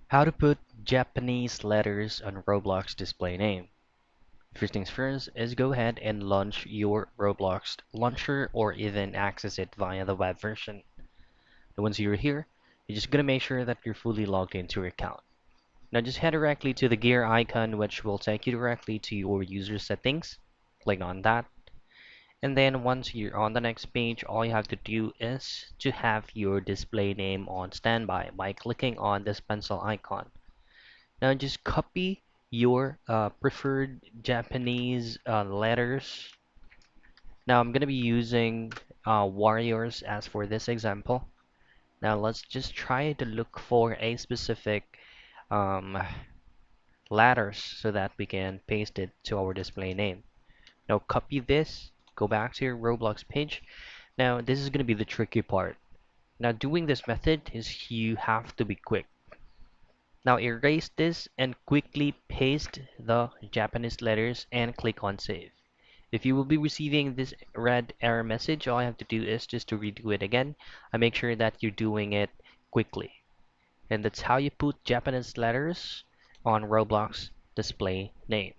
How to put Japanese letters on Roblox display name. First things first is go ahead and launch your Roblox launcher or even access it via the web version. And once you're here, you're just gonna make sure that you're fully logged into your account. Now just head directly to the gear icon, which will take you directly to your user settings. Click on that. And then once you're on the next page, all you have to do is to have your display name on standby by clicking on this pencil icon. Now just copy your preferred Japanese letters. Now I'm gonna be using warriors as for this example. Now let's just try to look for a specific um, letters so that we can paste it to our display name. Now copy this, go back to your Roblox page. Now this is gonna be the tricky part. Now doing this method is you have to be quick. Now erase this and quickly paste the Japanese letters and click on save. If you will be receiving this red error message, all I have to do is just to redo it again and make sure that you're doing it quickly. And that's how you put Japanese letters on Roblox display name.